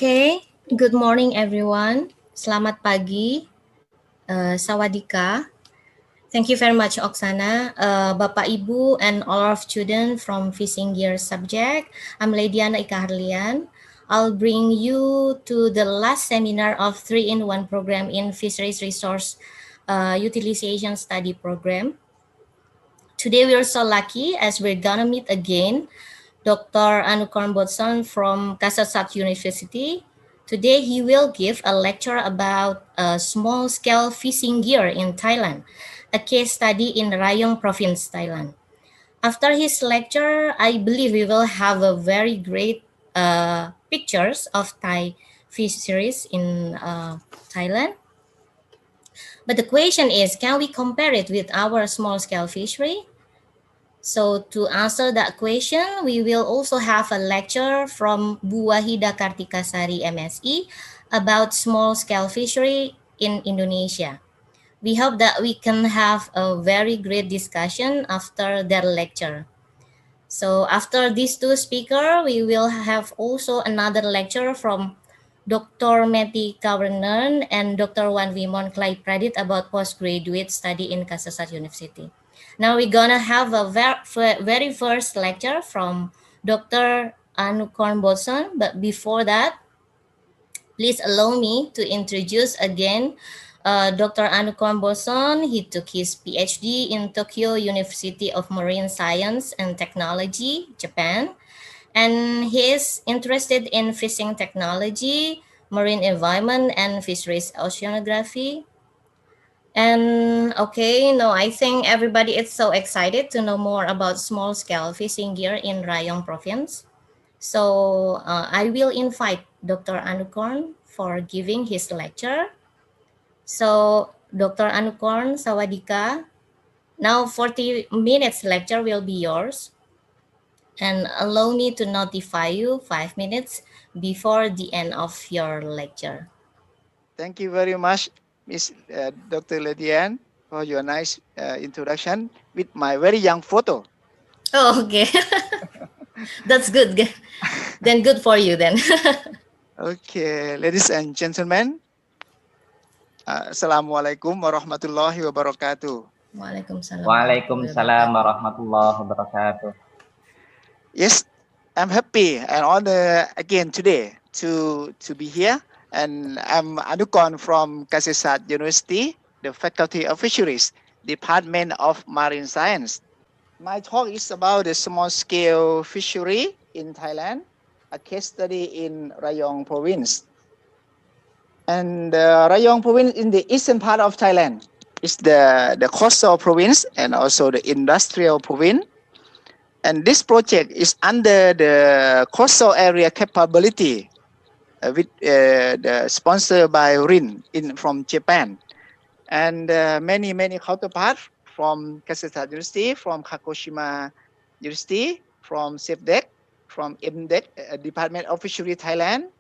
Okay, good morning everyone. Selamat pagi, sawadika. Thank you very much Oksana, Bapak Ibu and all of students from Fishing Gear subject. I'm Lediana Ika Harlian. I'll bring you to the last seminar of 3-in-1 program in Fisheries Resource Utilization Study Program. Today we are so lucky as we're gonna meet again Dr. Anukorn Botson from Kasetsart University. Today he will give a lecture about small-scale fishing gear in Thailand, a case study in Rayong Province, Thailand. After his lecture, I believe we will have a very great pictures of Thai fisheries in Thailand. But the question is, can we compare it with our small-scale fishery? So to answer that question, we will also have a lecture from Bu Wahida Kartikasari MSE about small-scale fishery in Indonesia. We hope that we can have a very great discussion after their lecture. So after these two speakers, we will have also another lecture from Dr. Meti Kawernen and Dr. Wan Wimon Klai Pradit about postgraduate study in Kasetsart University. Now we're gonna have a very first lecture from Dr. Anukorn Botson, but before that, please allow me to introduce again Dr. Anukorn Botson. He took his PhD in Tokyo University of Marine Science and Technology, Japan, and he is interested in fishing technology, marine environment, and fisheries oceanography. And okay, no, I think everybody is so excited to know more about small-scale fishing gear in Rayong Province. So I will invite Dr. Anukorn for giving his lecture. So Dr. Anukorn, Sawadika. Now 40 minutes lecture will be yours. And allow me to notify you 5 minutes before the end of your lecture. Thank you very much, Miss Dr. Ledian, for your nice introduction with my very young photo. Oh, okay. That's good. Then good for you then. Okay, ladies and gentlemen, Assalamualaikum warahmatullahi wabarakatuh. Waalaikumsalam warahmatullahi Waalaikumsalam wabarakatuh. warahmatullahi wabarakatuh. Yes, I'm happy and honored again today to be here. And I'm Anukorn from Kasetsart University, the Faculty of Fisheries, Department of Marine Science. My talk is about the small-scale fishery in Thailand, a case study in Rayong Province. And Rayong Province in the eastern part of Thailand is the coastal province and also the industrial province. And this project is under the coastal area capability with the sponsored by RIN from Japan. And many counterparts from Kasetsart University, from Kagoshima University, from SafeDeck, from MDEC, Department of Fishery Thailand,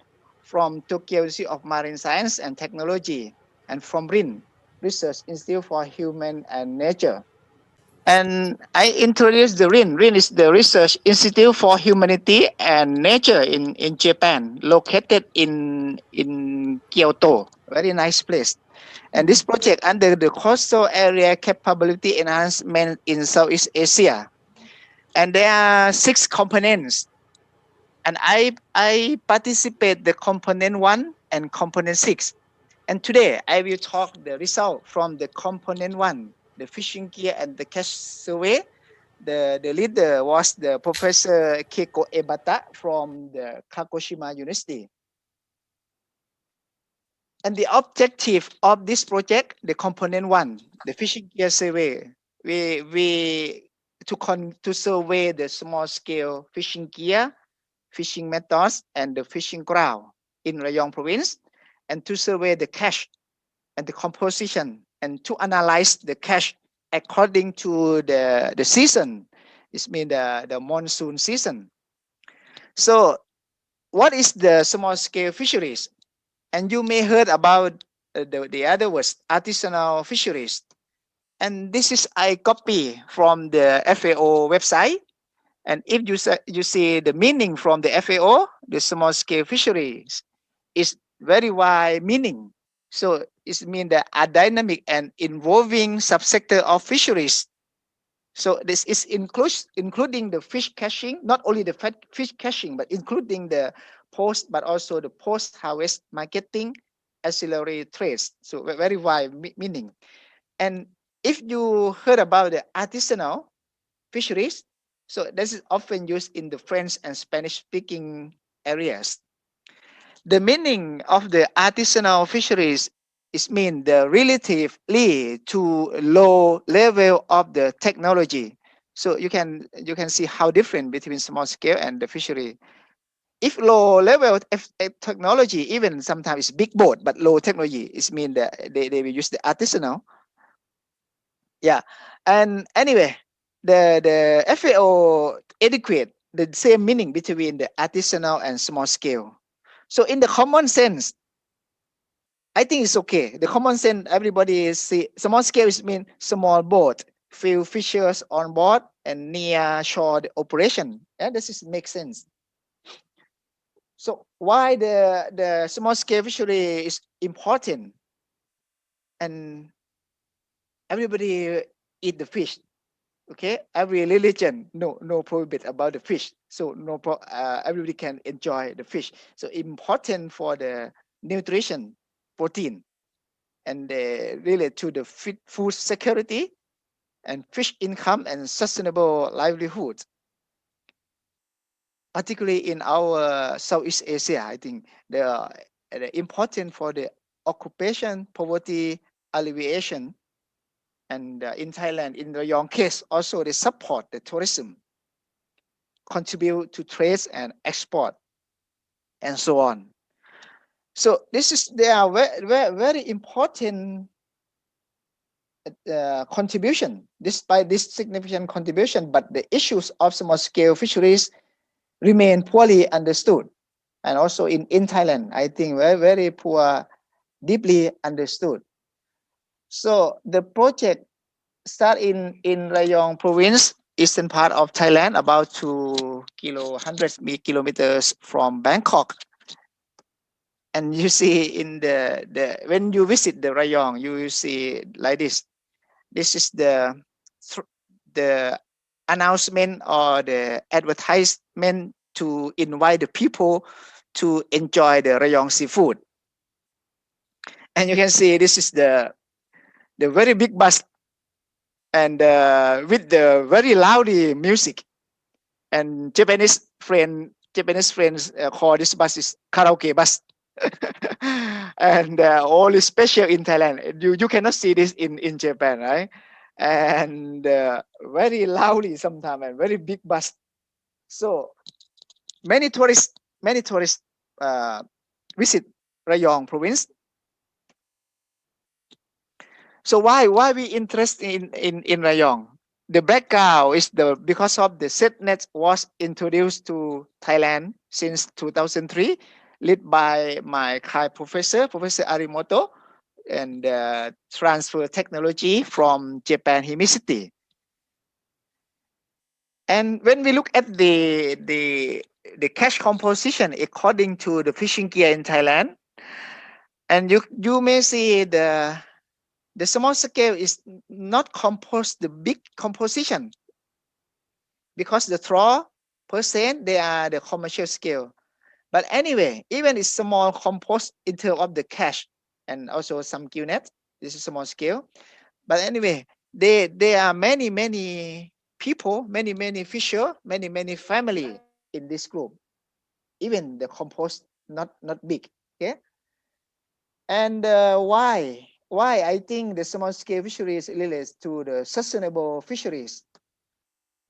from Tokyo University of Marine Science and Technology, and from RIN, Research Institute for Human and Nature. And I introduced the RIN. RIN is the Research Institute for Humanity and Nature in Japan, located in Kyoto. Very nice place. And this project under the Coastal Area Capability Enhancement in Southeast Asia. And there are 6 components. And I participate the component 1 and component 6. And today I will talk the result from the component 1, the fishing gear and the cache survey. The leader was the Professor Keiko Ebata from the Kagoshima University. And the objective of this project, the component 1, the fishing gear survey, we to survey the small scale fishing gear, fishing methods, and the fishing ground in Rayong Province, and to survey the catch and the composition, and to analyze the catch according to the season. It means the monsoon season. So what is the small scale fisheries? And you may heard about the other words, artisanal fisheries. And this is I copy from the FAO website. And if you see the meaning from the FAO, the small scale fisheries is very wide meaning. So it means that a dynamic and involving subsector of fisheries. So this is including the fish catching, not only the fish catching, but including the post, but also the post-harvest marketing, ancillary trades. So very wide meaning. And if you heard about the artisanal fisheries, so this is often used in the French and Spanish-speaking areas. The meaning of the artisanal fisheries is mean the relatively to low level of the technology. So you can see how different between small scale and the fishery. If low level of technology, even sometimes big boat, but low technology, is mean that they will use the artisanal. Yeah, and anyway, the FAO adequate the same meaning between the artisanal and small scale. So in the common sense, I think it's okay. The common sense, everybody is see small scale is mean small boat, few fishers on board, and near shore operation. Yeah, this is makes sense. So why the small scale fishery is important, and everybody eat the fish. Okay, every religion no prohibit about the fish, so everybody can enjoy the fish. So important for the nutrition, protein, and relate to the food security and fish income and sustainable livelihood, particularly in our Southeast Asia. I think the important for the occupation, poverty alleviation, and in Thailand, in the Rayong case, also they support the tourism, contribute to trade and export, and so on. So they are very important contribution, despite this significant contribution, but the issues of small scale fisheries remain poorly understood. And also in Thailand, I think very poor, deeply understood. So the project start in Rayong Province, eastern part of Thailand, about 100 kilometers from Bangkok. And you see in the when you visit the Rayong, you will see like this. This is the announcement or the advertisement to invite the people to enjoy the Rayong seafood. And you can see this is the very big bus, and with the very loud music. And Japanese friends call this bus is karaoke bus. And all is special in Thailand. You cannot see this in Japan, right? And very loudly sometimes, and very big bus. So many tourists visit Rayong province. So why we interested in Rayong? The background is because of the SetNet was introduced to Thailand since 2003, led by my Kai Professor Arimoto, and transfer technology from Japan Himicity. And when we look at the cash composition according to the fishing gear in Thailand, and you may see the small scale is not composed the big composition, because the throw percent they are the commercial scale. But anyway, even it's small composed in terms of the cash and also some QNet. This is small scale. But anyway, there are many people, many fisher, many family in this group. Even the compost not big. Okay. And why I think the small scale fisheries relates to the sustainable fisheries,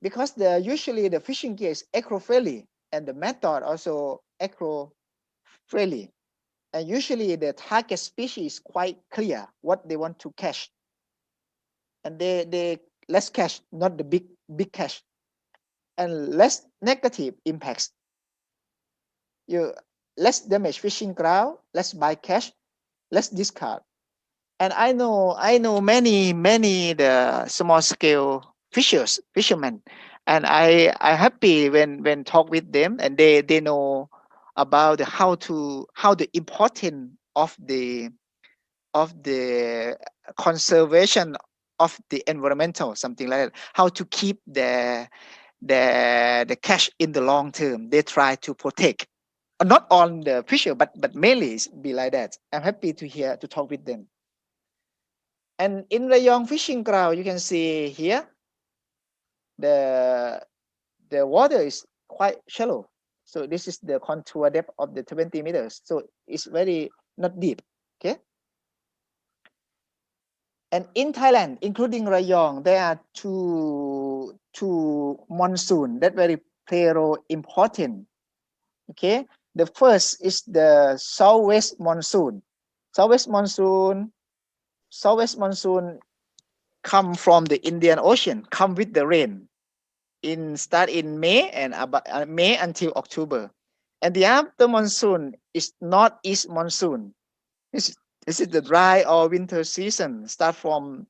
because usually the fishing gear is eco-friendly, and the method also eco-friendly, and usually the target species is quite clear what they want to catch, and they less catch, not the big catch, and less negative impacts. You less damage fishing ground, less bycatch, less discard. And I know many the small scale fishermen, and I happy when talk with them, and they know about how the importance of the conservation of the environmental, something like that, how to keep the cash in the long term. They try to protect, not on the fisher, but mainly be like that. I'm happy to hear to talk with them. And in Rayong fishing ground, you can see here the water is quite shallow. So this is the contour depth of the 20 meters. So it's very not deep. Okay. And in Thailand, including Rayong, there are two monsoon that very play a role important. Okay, the first is the southwest monsoon. Southwest monsoon, southwest monsoon come from the Indian Ocean, come with the rain. Start in May and about May until October. And the after monsoon is northeast monsoon. This is the dry or winter season. Start from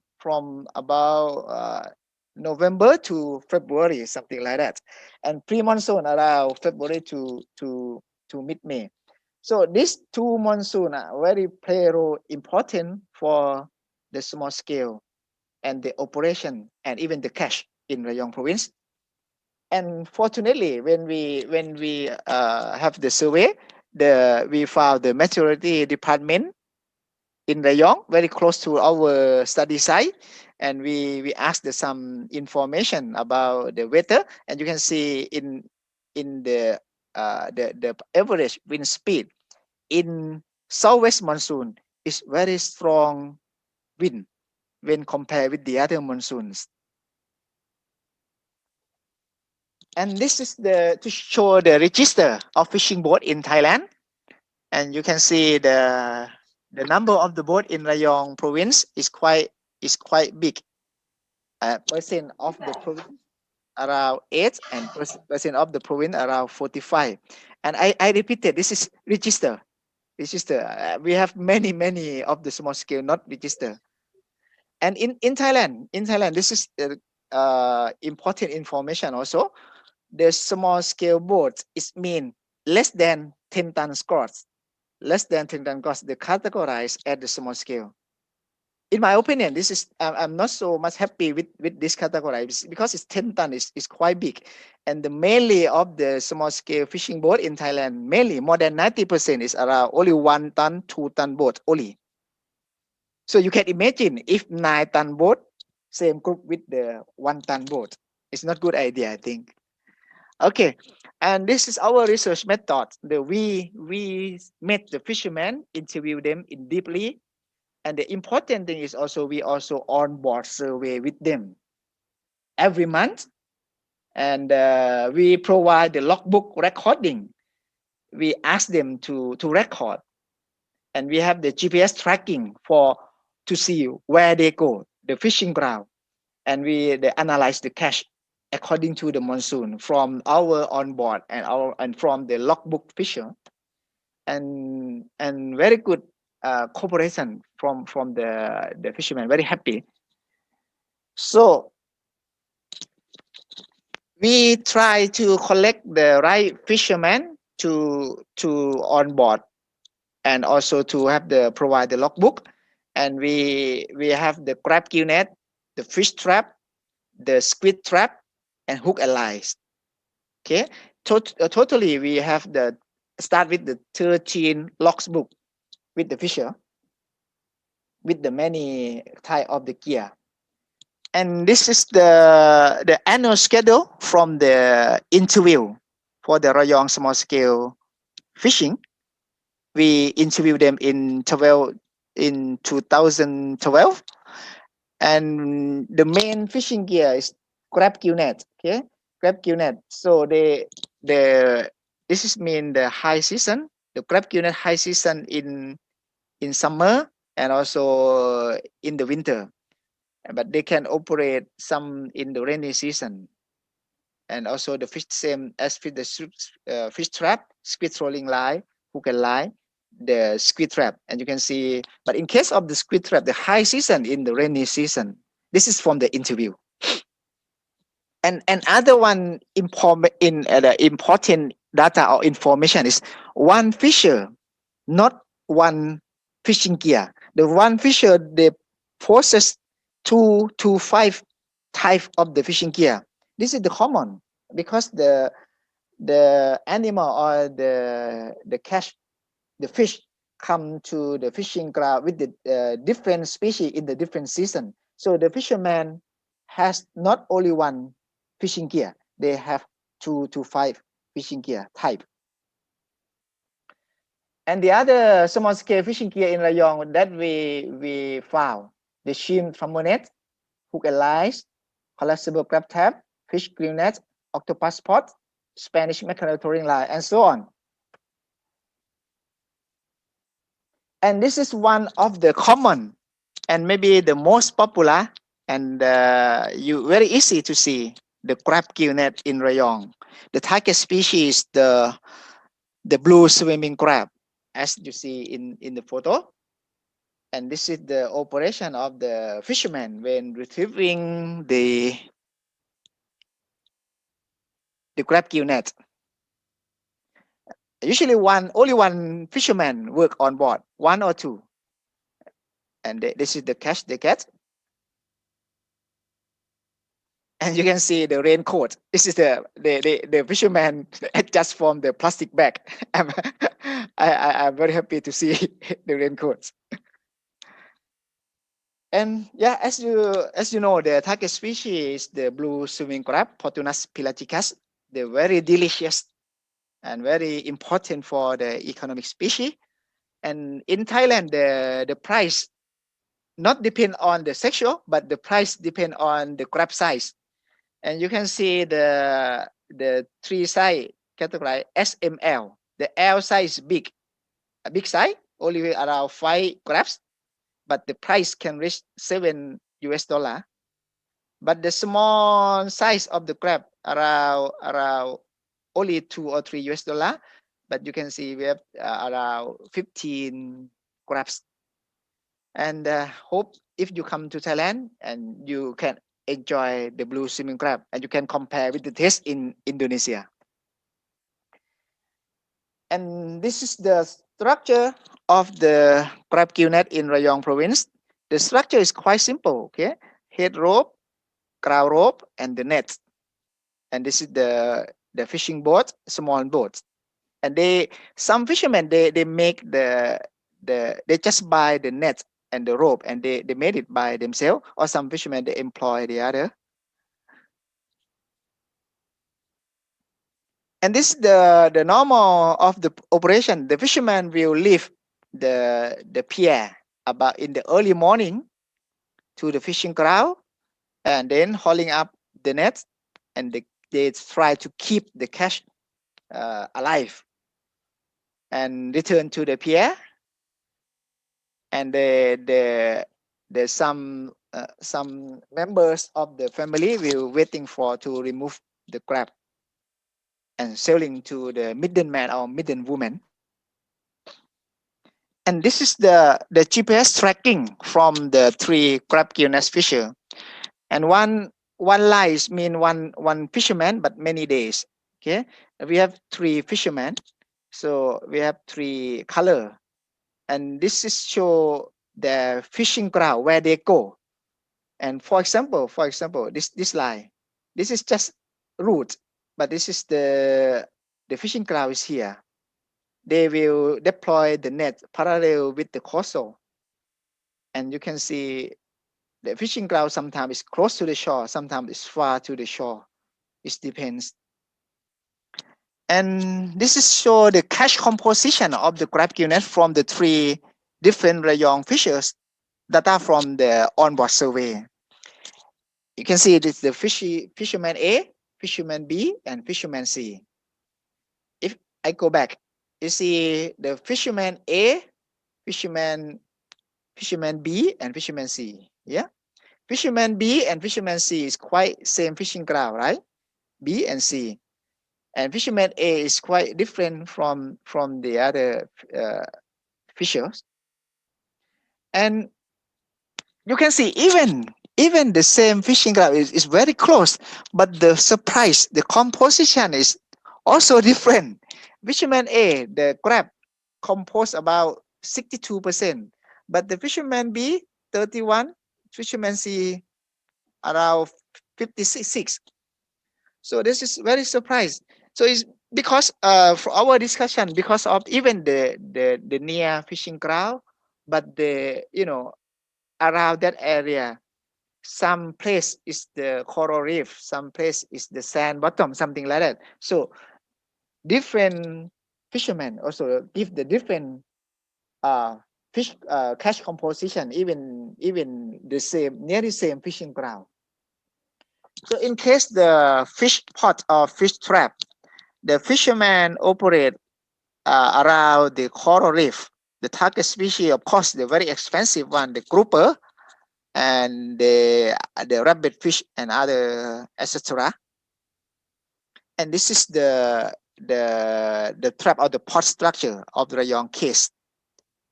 about November to February, something like that, and pre-monsoon around February to mid-May. So these two monsoon are very play a role important for the small scale and the operation and even the cash in Rayong province. And fortunately, when we have the survey, we found the maturity department in Rayong, very close to our study site, and we asked some information about the weather, and you can see in the average wind speed in southwest monsoon is very strong wind when compared with the other monsoons. And this is to show the register of fishing boat in Thailand, and you can see the number of the boat in Rayong province is quite big. Percent of the province around 8 and percent of the province around 45. And I repeated, this is register. We have many of the small scale not register. And in Thailand, this is important information also. The small scale boats is mean less than 10 tons gross. Less than 10 tons gross, they categorize at the small scale. In my opinion, this is I'm not so much happy with this category because it's 10 ton is quite big, and the mainly of the small scale fishing boat in Thailand, mainly more than 90% is around only 1 ton, 2 ton boat only. So you can imagine if 9 ton boat same group with the 1 ton boat, it's not good idea, I think. Okay, and this is our research method. We met the fishermen, interview them in deeply. And the important thing is also we also onboard survey with them every month, and we provide the logbook recording. We ask them to record, and we have the GPS tracking to see where they go, the fishing ground, and they analyze the cache according to the monsoon from our onboard and from the logbook fisher, and very good cooperation from the fishermen. Very happy. So we try to collect the right fishermen to on board, and also to have provide the logbook, and we have the crab gill net, the fish trap, the squid trap, and hook and lines. Okay, totally we have the start with the 13 logbook with the fisher with the many type of the gear. And this is the annual schedule from the interview for the Rayong small scale fishing. We interviewed them in 2012, and the main fishing gear is crab gill net. Okay, crab gill net. So this is mean the high season. The crab gill net high season in summer and also in the winter, but they can operate some in the rainy season. And also the fish, same as with the fish trap, squid trolling line, hook and line, the squid trap. And you can see, but in case of the squid trap, the high season in the rainy season. This is from the interview. And another one important data or information is one fisher, not one fishing gear. The one fisher, they possess 2 to 5 type of the fishing gear. This is the common because the animal or the catch, the fish come to the fishing ground with the different species in the different season. So the fisherman has not only one fishing gear, they have 2 to 5 fishing gear type. And the other small scale fishing gear in Rayong that we found, the shrimp thermonet, hook and lines, collapsible crab trap, fish gill net, octopus pot, Spanish mackerel touring line, and so on. And this is one of the common and maybe the most popular and you very easy to see the crab gill net in Rayong. The target species, the blue swimming crab, as you see in the photo. And this is the operation of the fisherman when retrieving the crab gill net. Usually only one fisherman work on board, one or two. And this is the catch they get. And you can see the raincoat. This is the fisherman just from the plastic bag. I'm very happy to see the raincoats. And yeah, as you know, the target species is the blue swimming crab, Portunus pelaticus. They're very delicious and very important for the economic species. And in Thailand, the price not depend on the sexual, but the price depend on the crab size. And you can see the three size category SML. The L size is big, a big size, only around 5 crabs, but the price can reach $7. But the small size of the crab around only $2 or $3. But you can see we have around 15 crabs. And hope if you come to Thailand and you can enjoy the blue swimming crab and you can compare with the taste in Indonesia. And this is the structure of the crab gill net in Rayong province. The structure is quite simple, okay? Head rope, crown rope, and the net. And this is the fishing boat, small boat. And some fishermen they make they just buy the net and the rope and they made it by themselves, or some fishermen they employ the other. And this is the normal of the operation. The fisherman will leave the pier about in the early morning to the fishing ground and then hauling up the net, and they try to keep the catch alive and return to the pier. And there's some members of the family will waiting for to remove the crab and selling to the middleman or middle woman. And this is the GPS tracking from the three crab gill net fisher. And one line mean one fisherman, but many days. Okay, we have 3 fishermen, so we have 3 color, and this is show the fishing ground where they go. And for example, this line, this is just route, but this is the fishing ground is here. They will deploy the net parallel with the coastal, and you can see the fishing ground sometimes is close to the shore, sometimes it's far to the shore. It depends. And this is show the catch composition of the crab gill net from the 3 different Rayong fishers data from the onboard survey. You can see this the fisherman A, fisherman B, and fisherman C. If I go back, you see the fisherman A, fisherman B, and fisherman C. Yeah, fisherman B and fisherman C is quite same fishing ground, right? B and C, and fisherman A is quite different from the other fishers. And you can see even the same fishing ground is very close, but the surprise, the composition is also different. Fisherman A, the crab, composed about 62%, but the fisherman B, 31, fisherman C, around 56. So this is very surprised. So it's because for our discussion, because of even the near fishing ground, but the around that area, some place is the coral reef, some place is the sand bottom, something like that. So different fishermen also give the different uh, fish catch composition, even the same near the same fishing ground. So in case the fish pot or fish trap, the fishermen operate around the coral reef. The target species, of course, the very expensive one, the grouper and the rabbit fish and other etc. And this is the trap or the pot structure of the Rayong case.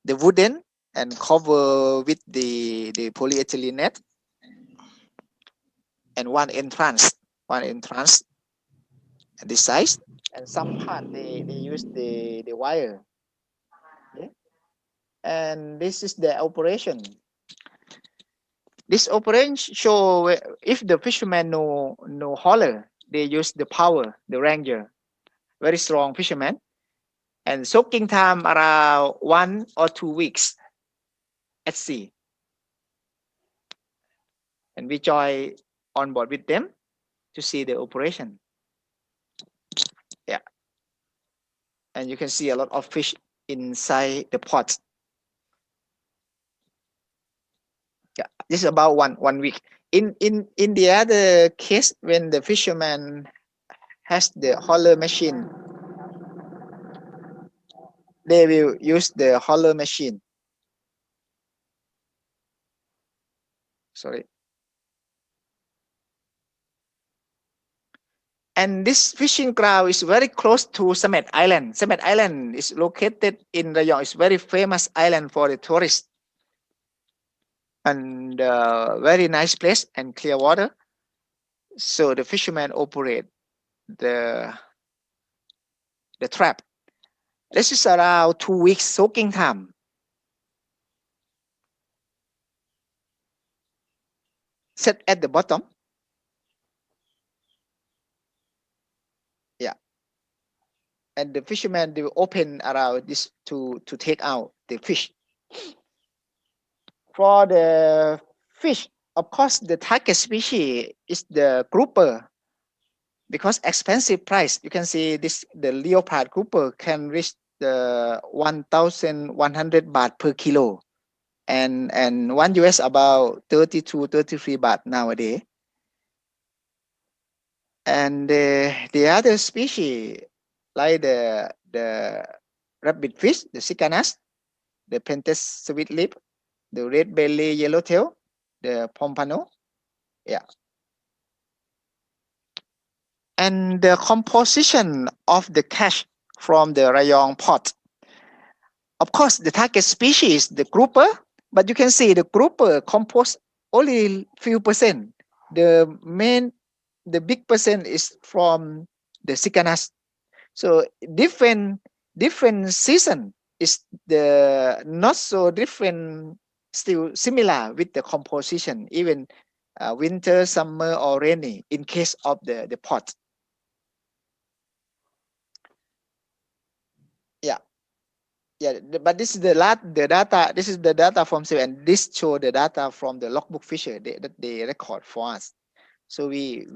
The wooden and cover with the polyethylene net and one entrance and this size, and some part they use the wire. Okay? And this is the operation. This operation show if the fisherman no hauler, they use the power, the ranger, very strong fisherman, and soaking time around 1 or 2 weeks at sea. And we join on board with them to see the operation. Yeah, and you can see a lot of fish inside the pot. Yeah, this is about one week. In the other case, when the fisherman has the hauler machine, they will use the hauler machine. Sorry. And this fishing ground is very close to Samet Island. Samet Island is located in Rayong. It's very famous island for the tourists. And very nice place and clear water. So the fishermen operate the trap. This is around 2 weeks soaking time. Set at the bottom. Yeah. And the fishermen they will open around this to take out the fish. For the fish, of course, the target species is the grouper because expensive price. You can see this the leopard grouper can reach the 1,100 baht per kilo, and $1 about 30 to 33 baht nowadays. And the other species like the rabbit fish, the cicanas, the Pentes sweet lip, the red belly yellowtail, the pompano. Yeah. And the composition of the catch from the Rayong pot. Of course, the target species, the grouper, but you can see the grouper compose only few percent. The big percent is from the cicanas. So different season is the not so different, still similar with the composition, even winter, summer, or rainy in case of the pot. Yeah, yeah, but this is the data. This is the data from and this show the data from the logbook fisher that they record for us. So we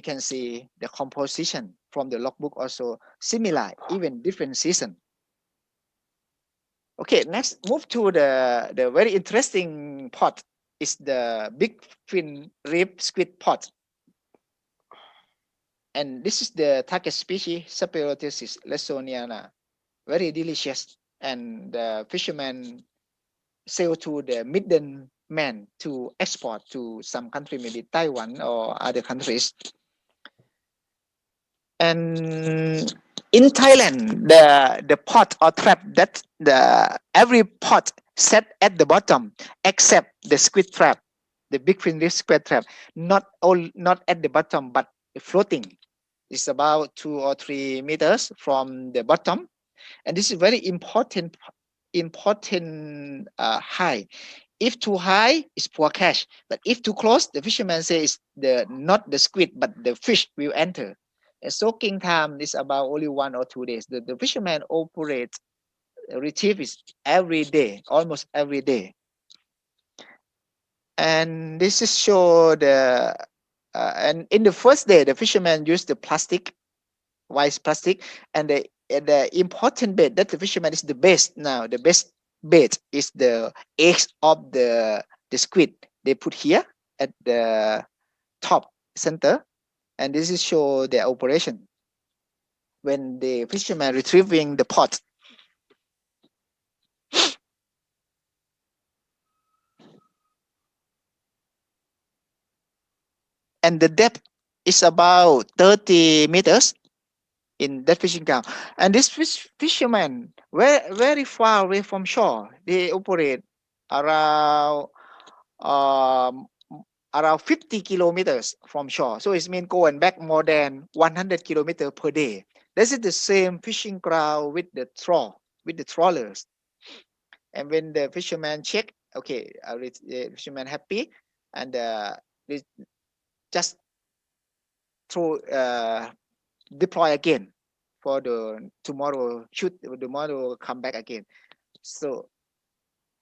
can see the composition from the logbook also similar, even different season. Okay, next move to the very interesting pot is the big fin rib squid pot. And this is the target species Saperothesis lesoniana. Very delicious. And the fishermen sell to the middleman to export to some country, maybe Taiwan or other countries. And in Thailand, the pot or trap that every pot set at the bottom except the squid trap, the big fin squid trap, not at the bottom but floating. It's about 2 or 3 meters from the bottom, and this is very important high. If too high, it's poor catch. But if too close, the fisherman says the not the squid, but the fish will enter. A soaking time is about only 1 or 2 days. The fisherman operates retrieve is every day, almost every day. And this is show the and in the first day, the fisherman used the plastic, white plastic, and the important bait that the fisherman is the best now. The best bait is the eggs of the squid. They put here at the top center, and this is show the operation when the fisherman retrieving the pot. And the depth is about 30 meters in that fishing ground. And this fishermen very far away from shore. They operate around um, around 50 kilometers from shore. So it means going back more than 100 kilometers per day. This is the same fishing ground with the trawlers. And when the fisherman check, okay, the fisherman happy, and they just throw deploy again for the tomorrow come back again. So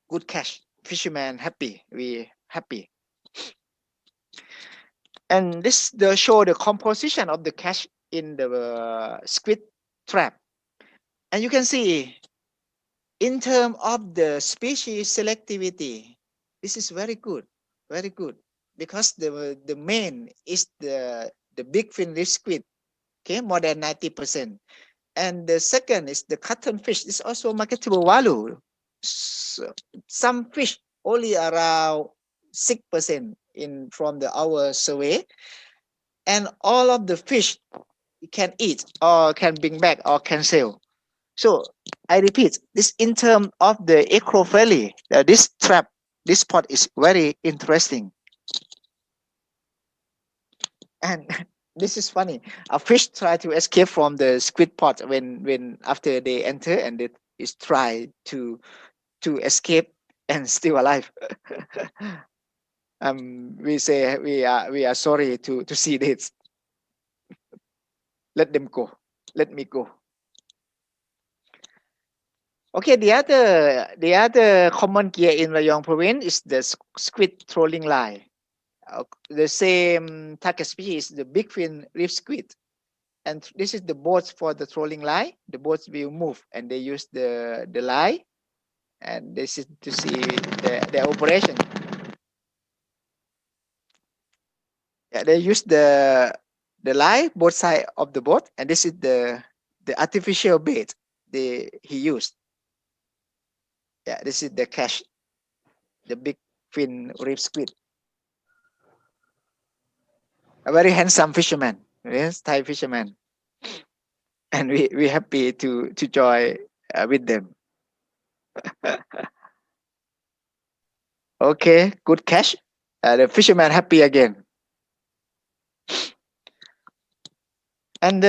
good catch, fisherman happy, we happy. And this the show the composition of the catch in the squid trap. And you can see in terms of the species selectivity, this is very good, because the main is the big fin leaf squid, okay, more than 90%. And the second is the cuttlefish. It's also marketable value. So some fish only around 6% in from our survey, and all of the fish can eat or can bring back or can sell. So I repeat, this in terms of the eco-friendly, this trap, this pot is very interesting. And this is funny. A fish try to escape from the squid pot when after they enter, and it is try to escape and still alive. We say we are sorry to see this. Let them go. Let me go. Okay, the other common gear in Rayong province is the squid trolling line. The same target species, the big fin reef squid. And this is the boats for the trolling line. The boats will move, and they use the line, and this is to see the operation. Yeah, they use the line both side of the boat, and this is the artificial bait he used. Yeah, this is the catch, the big fin reef squid. A very handsome fisherman, yes, Thai fisherman, and we happy to join with them. Okay, good catch. The fisherman happy again. And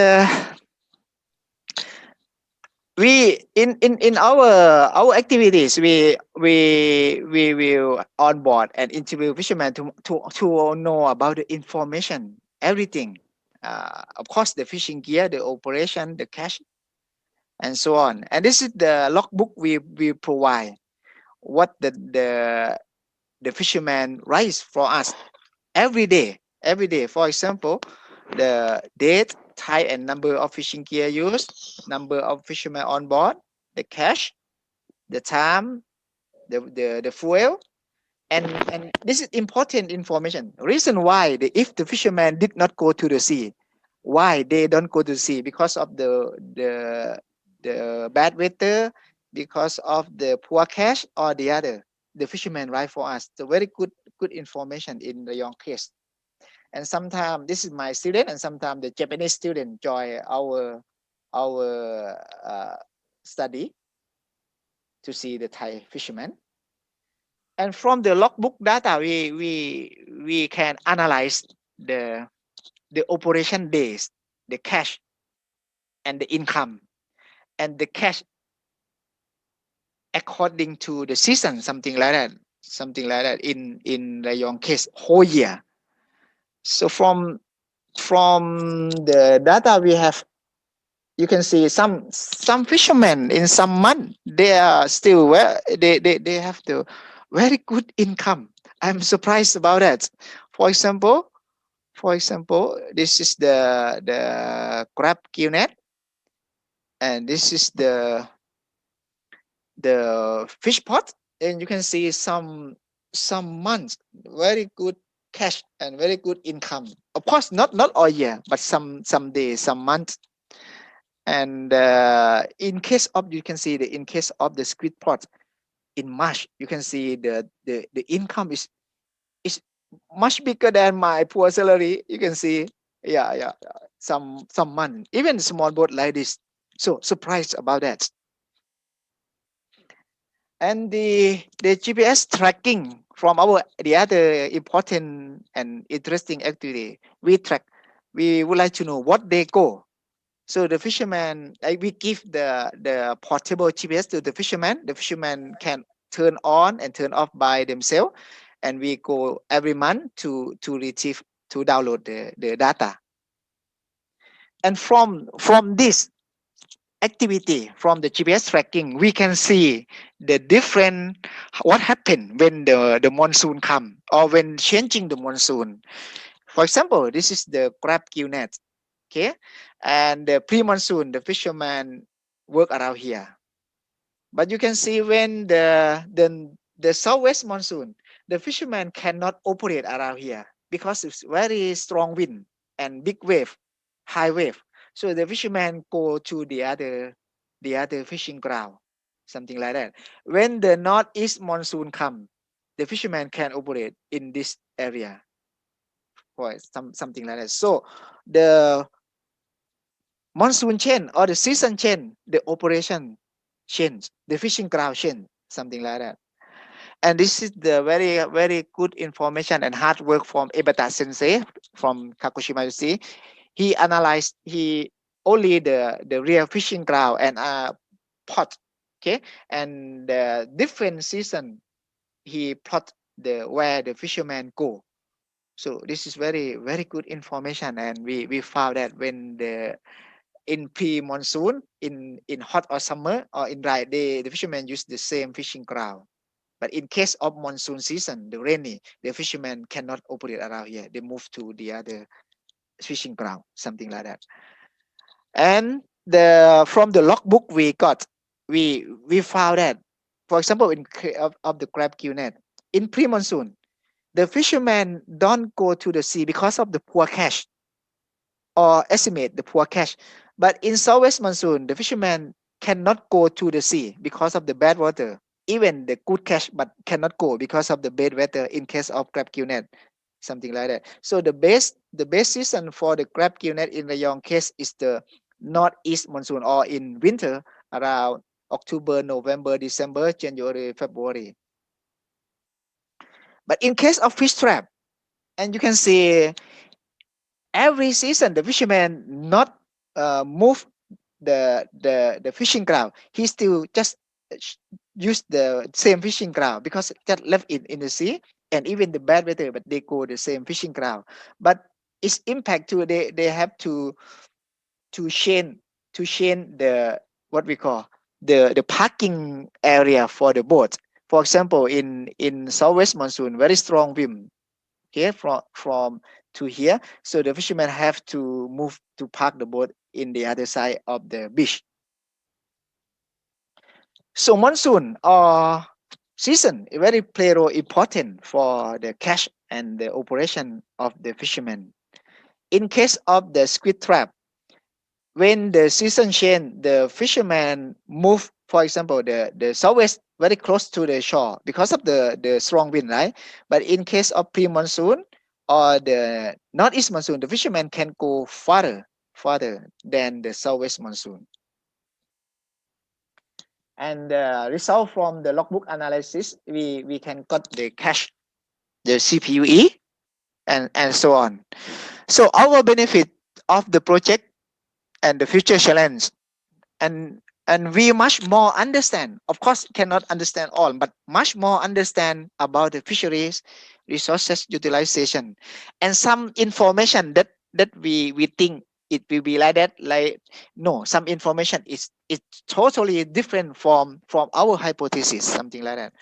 we in our activities, we will on board and interview fishermen to know about the information, everything. Of course, the fishing gear, the operation, the catch, and so on. And this is the logbook we provide. What the fisherman writes for us every day. Every day, for example, the date, type, and number of fishing gear used, number of fishermen on board, the catch, the time, the fuel, and this is important information. Reason why if the fisherman did not go to the sea, why they don't go to the sea? Because of the bad weather, because of the poor catch, or the other. The fisherman write for us. So very good information in the young case. And sometimes this is my student, and sometimes the Japanese student join our study to see the Thai fishermen. And from the logbook data, we can analyze the operation days. the cash and the income, and the cash according to the season, something like that, in Rayong case whole year. So from the data we have, you can see some fishermen in some month they are still where they have the very good income. I'm surprised about that. For example, this is the crab qunet, and this is the fish pot, and you can see some months very good cash and very good income. Of course, not all year, but some days, some months. And in case of, you can see the in case of the squid pot in March, you can see the income is much bigger than my poor salary. You can see, yeah, some month, even small boat like this. So surprised about that. And the GPS tracking from our the other important and interesting activity we track. We would like to know what they go. So the fisherman, we give the portable GPS to the fisherman. The fisherman can turn on and turn off by themselves, and we go every month to retrieve, to download the data. And from this activity, from the GPS tracking, we can see the different what happened when the monsoon come, or when changing the monsoon. For example, this is the crab gill net, okay, and the pre-monsoon, the fisherman work around here. But you can see when the southwest monsoon, the fisherman cannot operate around here because it's very strong wind and big wave, high wave. So the fisherman go to the other fishing ground, something like that. When the northeast monsoon come, the fisherman can operate in this area, or something like that. So the monsoon change or the season change, the operation change, the fishing ground change, something like that. And this is the very good information and hard work from Ebata Sensei from Kagoshima. You see, he analyzed he only the real fishing ground and pot, okay, and the different season he plot the where the fishermen go. So this is very good information, and we found that when the in pre-monsoon, in hot or summer or in dry, the fishermen use the same fishing ground. But in case of monsoon season, the rainy, the fishermen cannot operate around here. They move to the other fishing ground, something like that. And the from the logbook we got, we found that, for example, of the crab gill net, in pre-monsoon, the fishermen don't go to the sea because of the poor catch, or estimate the poor catch. But in southwest monsoon, the fishermen cannot go to the sea because of the bad water. Even the good catch, but cannot go because of the bad weather in case of crab gill net, something like that. So the best season for the crab gill net in the Rayong case is the northeast monsoon, or in winter around October, November, December, January, February. But in case of fish trap, and you can see every season the fisherman not move the fishing ground. He still just use the same fishing ground because just left it in the sea, and even the bad weather, but they go the same fishing ground. But its impact to they have to change the what we call the parking area for the boat. For example, in southwest monsoon, very strong wind here from to here, so the fishermen have to move to park the boat in the other side of the beach. So monsoon or season is very play role important for the catch and the operation of the fishermen. In case of the squid trap, when the season change, the fishermen move, for example, the southwest very close to the shore because of the strong wind, right? But in case of pre-monsoon or the northeast monsoon, the fishermen can go farther than the southwest monsoon. And the result from the logbook analysis, we can cut the cache, the CPUE, and so on. So our benefit of the project and the future challenge. And we much more understand, of course cannot understand all, but much more understand about the fisheries resources utilization, and some information that we think it will be like that, like no, some information is totally different from our hypothesis, something like that.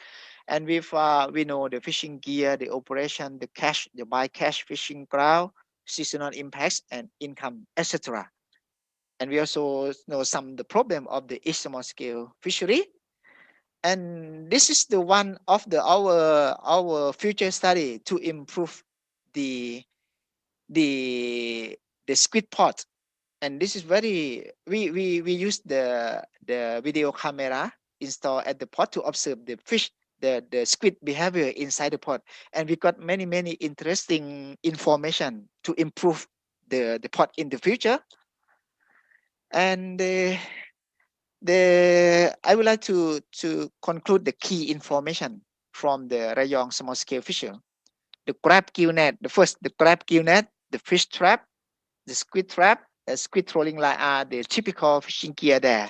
And we know the fishing gear, the operation, the cash, the buy cash fishing crowd, seasonal impacts and income, etc. And we also know some the problem of the small scale fishery. And this is the one of the our future study to improve the the the squid pot. And this is very, we use the video camera installed at the pot to observe the fish, the squid behavior inside the pot. And we got many interesting information to improve the pot in the future. And I would like to conclude the key information from the Rayong small scale fisher. The crab gill net, the first, the crab gill net, the fish trap, the squid trap, the squid trolling line are the typical fishing gear there.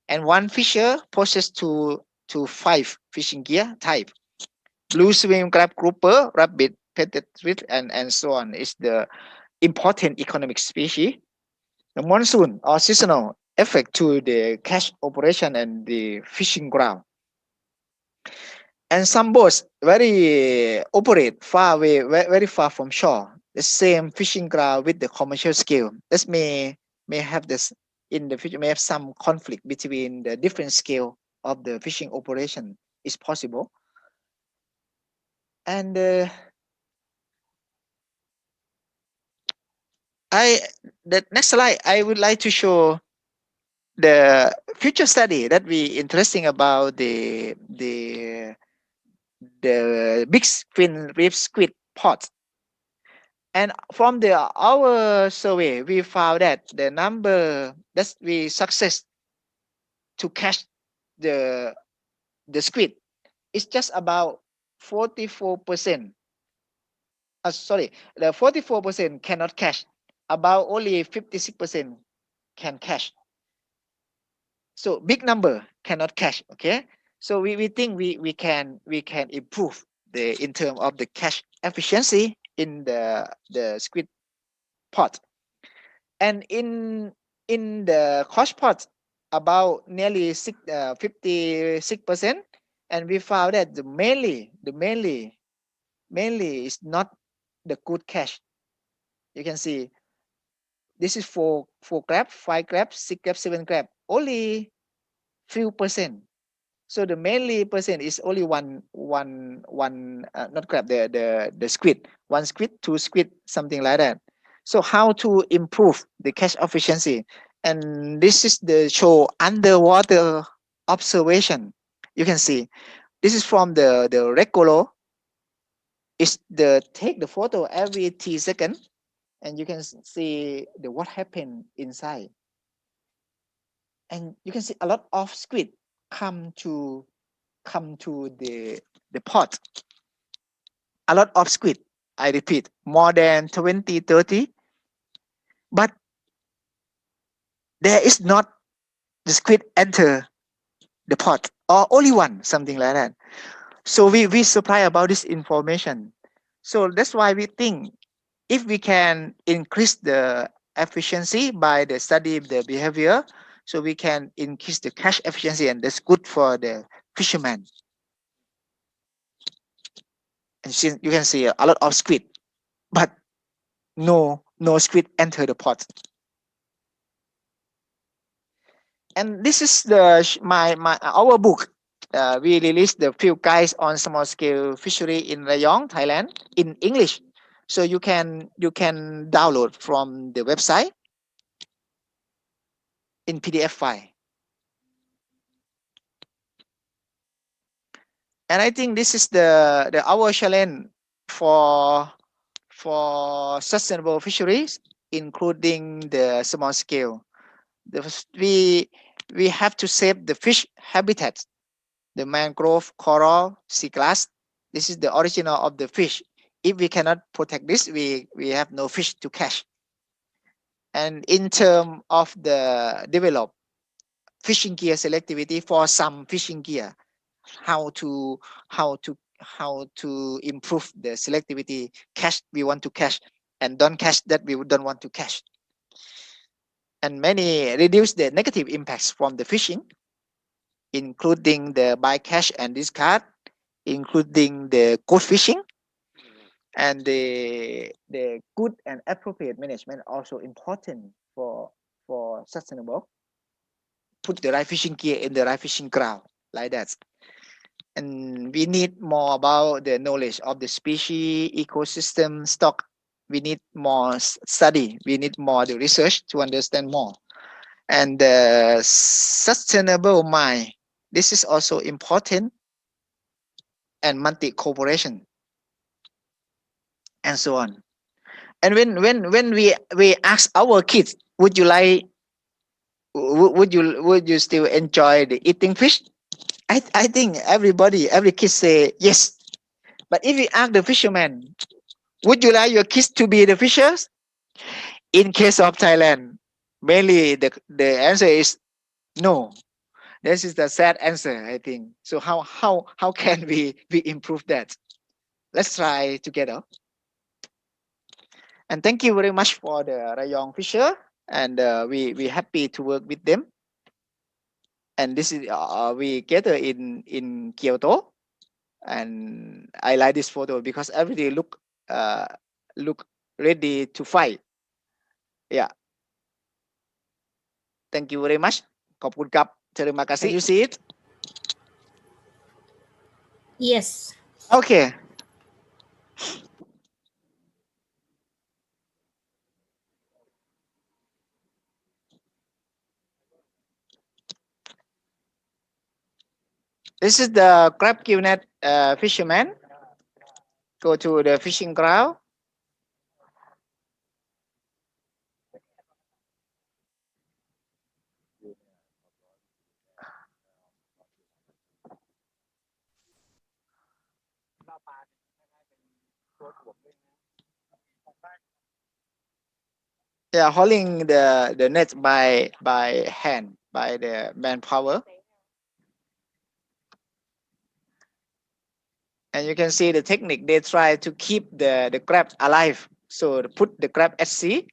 And one fisher possesses to five fishing gear type. Blue swim crab grouper, rabbit, petted squid, and so on is the important economic species. The monsoon or seasonal effect to the cash operation and the fishing ground. And some boats very operate far away, very far from shore. The same fishing ground with the commercial scale. This may have this in the future, may have some conflict between the different scale of the fishing operation is possible. And I the next slide I would like to show the future study that we interesting about the big fin reef squid pot. And from the our survey, we found that the number that we success to catch the the squid is just about 44%. Sorry, the 44% cannot catch. About only 56% can catch. So big number cannot catch. Okay. So we think we can improve the in terms of the catch efficiency in the squid pot. And in the cost pot about nearly 56%. And we found that the mainly is not the good cash. You can see this is for crab, 5 crab, 6 crab, 7 crab, only few percent. So the mainly percent is only one not crab, the squid, one squid, two squid, something like that. So how to improve the catch efficiency? And this is the show underwater observation. You can see this is from the Recolo. Is the take the photo every 3 seconds, and you can see the what happened inside. And you can see a lot of squid come to the pot. A lot of squid, I repeat, more than 20, 30. But there is not the squid enter the pot, or only one, something like that. So we supply about this information. So that's why we think if we can increase the efficiency by the study of the behavior, so we can increase the catch efficiency, and that's good for the fishermen. And you can see a lot of squid, but no squid enter the pot. And this is the my our book. We released the few guides on small scale fishery in Rayong, Thailand, in English. So you can download from the website in PDF file. And I think this is the our challenge for sustainable fisheries, including the small scale. We have to save the fish habitats, the mangrove, coral, sea glass. This is the original of the fish. If we cannot protect this, we have no fish to catch. And in terms of the develop fishing gear selectivity for some fishing gear, how to how to improve the selectivity, catch we want to catch and don't catch that we don't want to catch, and many reduce the negative impacts from the fishing, including the bycatch and discard, including the code fishing, and the good and appropriate management also important for sustainable. Put the right fishing gear in the right fishing ground, like that. And we need more about the knowledge of the species, ecosystem, stock. We need more study. We need more the research to understand more. And the sustainable mind. This is also important, and multi cooperation, and so on. And when we ask our kids, would you like, would you still enjoy the eating fish? I think every kid say yes. But if we ask the fisherman, would you like your kids to be the fishers? In case of Thailand, mainly the answer is no. This is the sad answer, I think. So how can we improve that? Let's try together. And thank you very much for the Rayong Fisher, and we happy to work with them. And this is we gather in Kyoto, and I like this photo because everybody look ready to fight. Yeah, thank you very much. ขอบคุณครับ Terima kasih. Can you see it? Yes. Okay. This is the crab net fisherman. Go to the fishing ground. Yeah, holding the net by hand, by the manpower. And you can see the technique. They try to keep the crab alive. So put the crab at sea.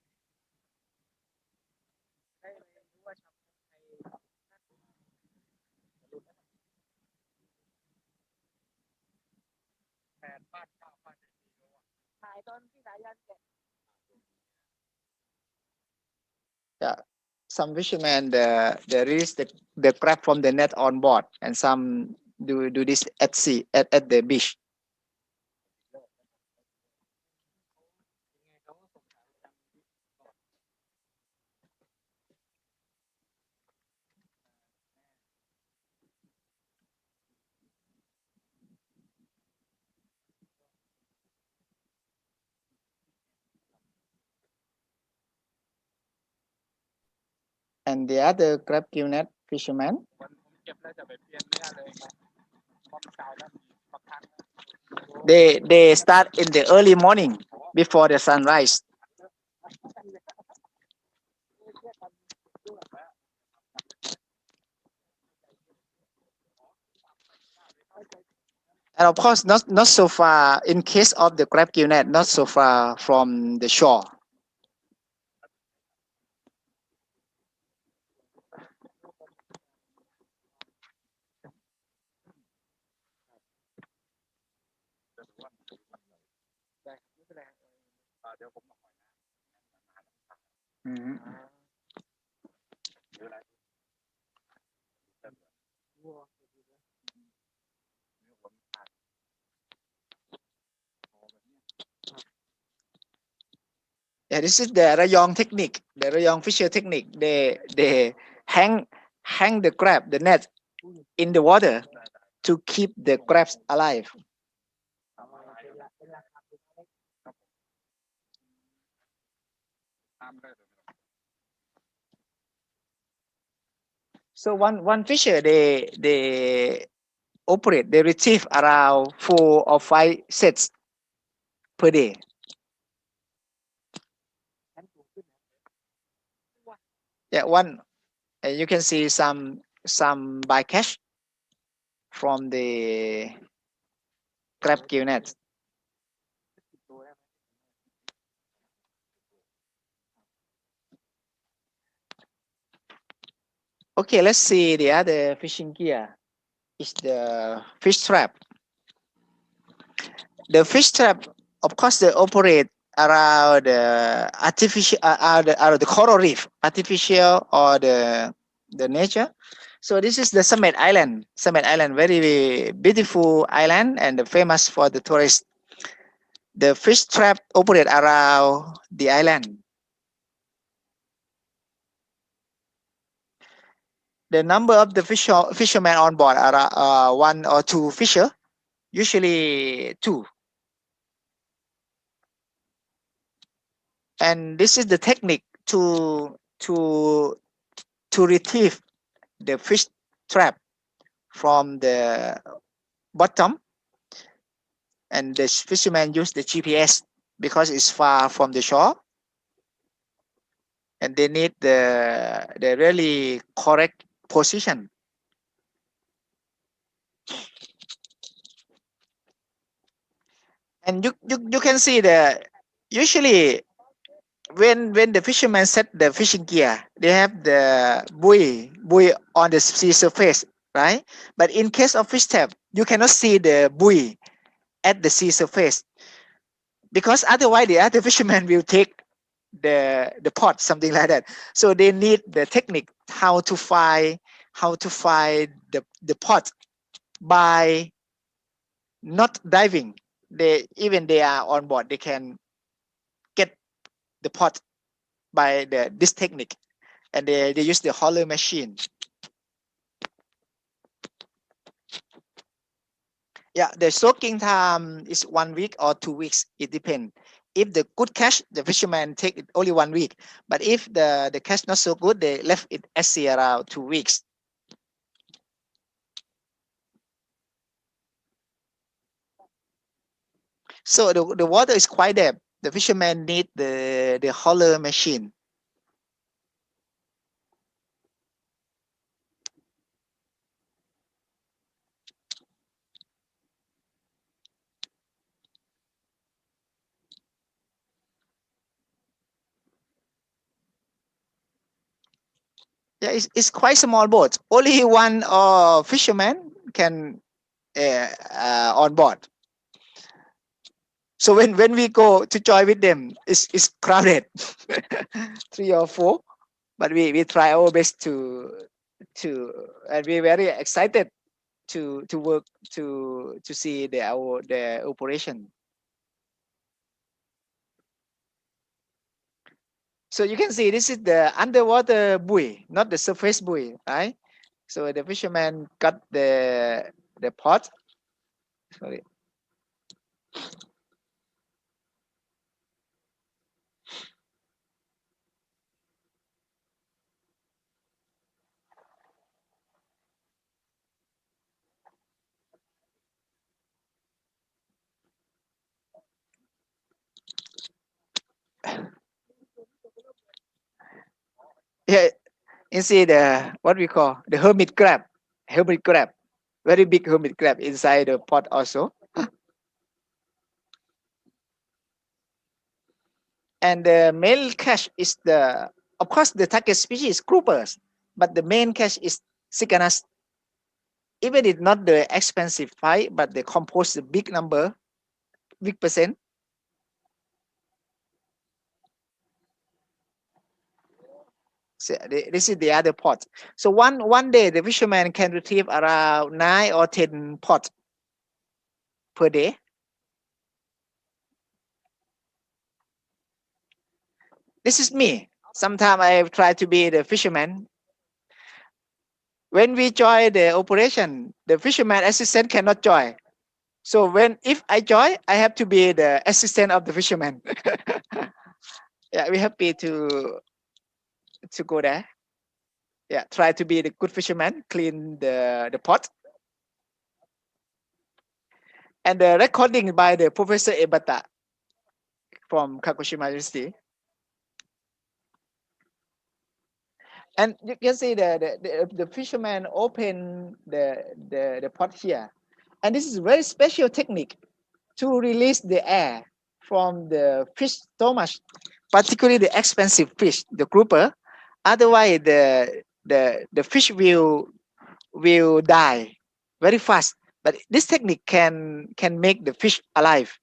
Yeah, some fishermen they release the crab from the net on board, and some do this at sea at the beach. And the other crab net fishermen, they start in the early morning before the sunrise. And of course, not so far. In case of the crab net, not so far from the shore. Mhm. Yeah, this is the Rayong technique, the Rayong fisher technique. They hang the crab, the net, in the water to keep the crabs alive. So one fisher they operate, they retrieve around 4 or 5 sets per day. Yeah, one you can see some bycatch from the crab gill net. Okay, let's see the other fishing gear. Is the fish trap. The fish trap, of course, they operate around the artificial, the coral reef, artificial or the nature. So this is the Summit Island. Summit Island, very beautiful island and famous for the tourists. The fish trap operate around the island. The number of the fishermen on board are one or two fisher, usually two. And this is the technique to retrieve the fish trap from the bottom, and the fishermen use the GPS because it's far from the shore, and they need the really correct position. And you can see the usually when the fishermen set the fishing gear, they have the buoy on the sea surface, right? But in case of fish trap, you cannot see the buoy at the sea surface, because otherwise the other fishermen will take the pot, something like that. So they need the technique how to find the pot by not diving. They are on board, they can get the pot by this technique, and they use the hauler machine. Yeah, the soaking time is 1 week or 2 weeks. It depends. If the good catch, the fisherman take it only 1 week. But if the catch not so good, they left it at sea around 2 weeks. So the water is quite deep. The fisherman need the hauler machine. Yeah, it's quite small boat. Only one fisherman can on board. So when we go to join with them, it's crowded, three or four. But we try our best to and we're very excited to work to see the operation. So you can see this is the underwater buoy, not the surface buoy, right? So the fisherman got the pot. Sorry. Yeah, you see the what we call the hermit crab. Hermit crab, very big hermit crab inside the pot also. And the male catch is of course, the target species is groupers, but the main catch is Sicanas. Even it's not the expensive fight, but they compose a big number, big percent. So this is the other pot. So one day the fisherman can retrieve around 9 or 10 pot per day. This is me. Sometimes I try to be the fisherman. When we join the operation, the fisherman assistant cannot join. So if I join, I have to be the assistant of the fisherman. Yeah, we're happy to go there. Yeah, try to be the good fisherman, clean the pot. And the recording by the Professor Ebata from Kagoshima University. And you can see the fisherman open the pot here, and this is a very special technique to release the air from the fish stomach, particularly the expensive fish, the grouper. Otherwise, the fish will die very fast. But this technique can make the fish alive.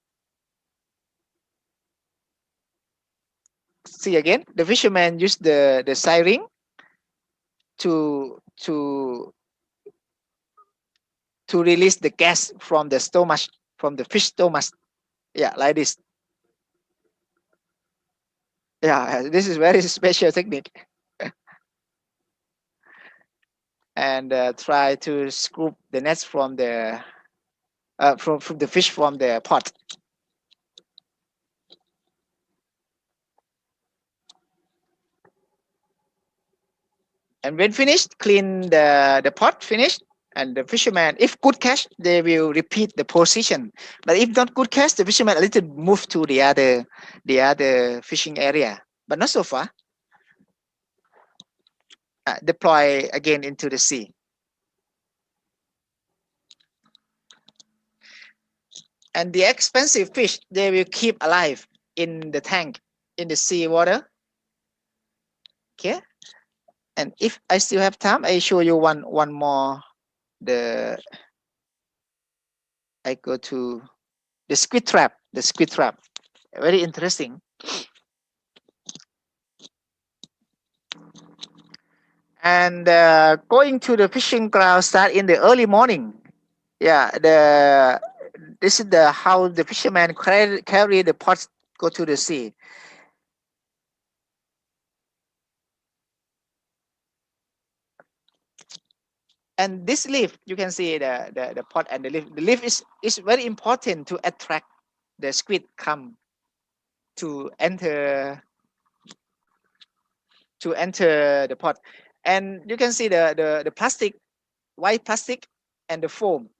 See again, the fisherman use the siren to to to release the gas from the stomach, from the fish stomach. Yeah, like this. Yeah, this is very special technique. And try to scoop the nets from the from the fish from the pot. And when finished, clean the pot finished, and the fisherman, if good catch, they will repeat the position. But if not good catch, the fisherman a little move to the other fishing area, but not so far. Deploy again into the sea. And the expensive fish, they will keep alive in the tank, in the sea water. Okay. And if I still have time, I show you one more. The I go to the squid trap. The squid trap, very interesting. And going to the fishing ground start in the early morning. Yeah, this is the how the fishermen carry the pots go to the sea. And this leaf, you can see the pot and the leaf. The leaf is very important to attract the squid come to enter the pot. And you can see the plastic, white plastic, and the foam.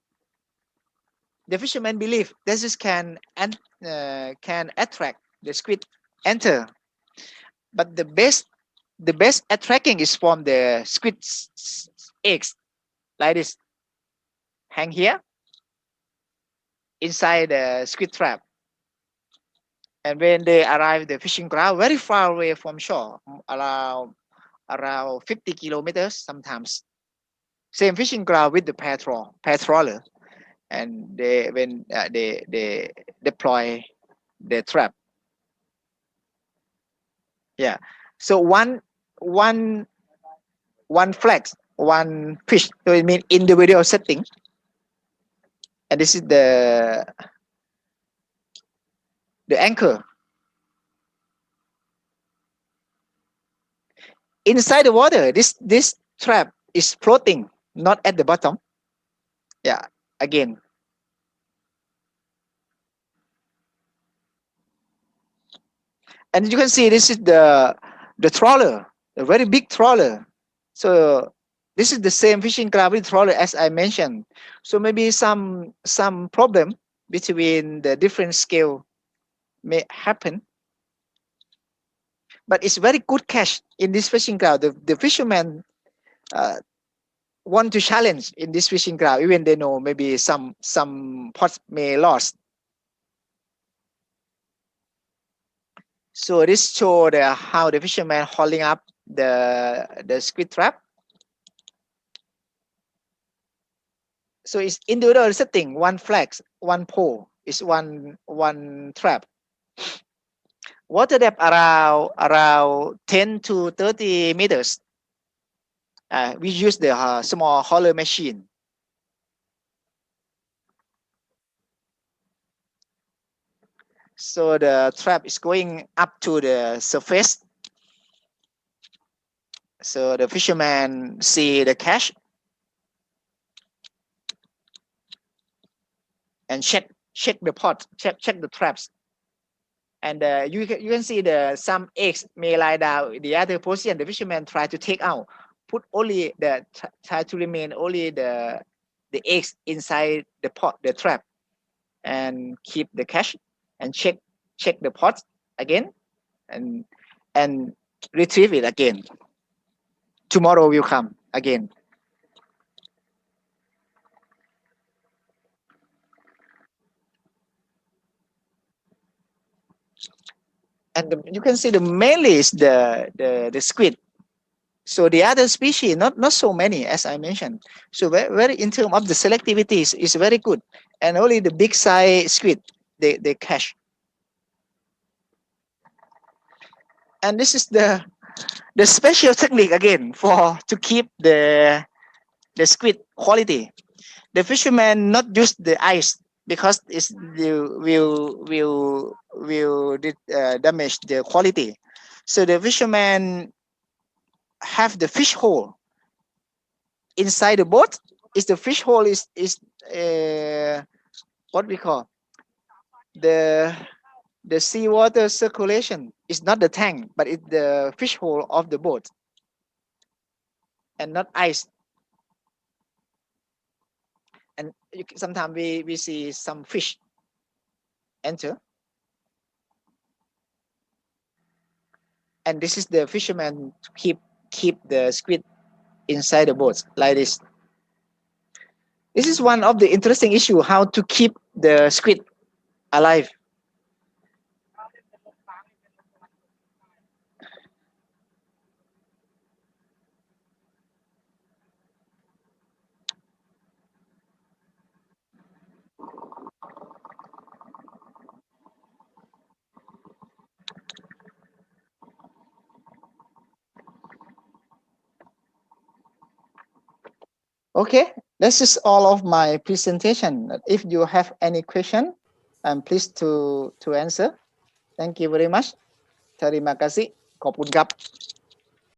The fishermen believe this is can attract the squid enter. But the best attracting is from the squid's eggs, like this, hang here inside the squid trap. And when they arrive the fishing ground very far away from shore, around 50 kilometers sometimes. Same fishing ground with the patroller, and they deploy the trap. Yeah. So one flag, one fish. So it means individual setting, and this is the anchor. Inside the water, this trap is floating, not at the bottom. Yeah. Again, and you can see this is the trawler, a very big trawler. So this is the same fishing gravity trawler as I mentioned. So maybe some problem between the different scale may happen, but it's very good catch in this fishing ground. The fishermen uh, want to challenge in this fishing ground, even they know maybe some pots may lost. So this show how the fisherman holding up the squid trap. So it's individual setting, one flag, one pole is one trap. Water depth around 10 to 30 meters. We use the small hauler machine. So the trap is going up to the surface. So the fisherman see the catch and check the pot, check the traps. And you can see some eggs may lie down the other position. The fisherman try to take out, put only try to remain only the eggs inside the pot, the trap, and keep the catch and check the pot again, and and retrieve it again. tomorrow will come again. And you can see the mainly is the squid. So the other species, not so many as I mentioned. So very in terms of the selectivity is very good, and only the big size squid they catch. And this is the special technique again for to keep the squid quality. The fishermen not use the ice because it's will damage the quality. So the fishermen have the fish hole inside the boat. Is the fish hole is what we call the seawater circulation. Is not the tank, but it's the fish hole of the boat, and not ice. And sometimes we see some fish enter, and this is the fisherman to keep the squid inside the boat like this. This is one of the interesting issue, how to keep the squid alive. Okay, this is all of my presentation. If you have any question, I'm pleased to answer. Thank you very much. Terima kasih. ขอบคุณครับ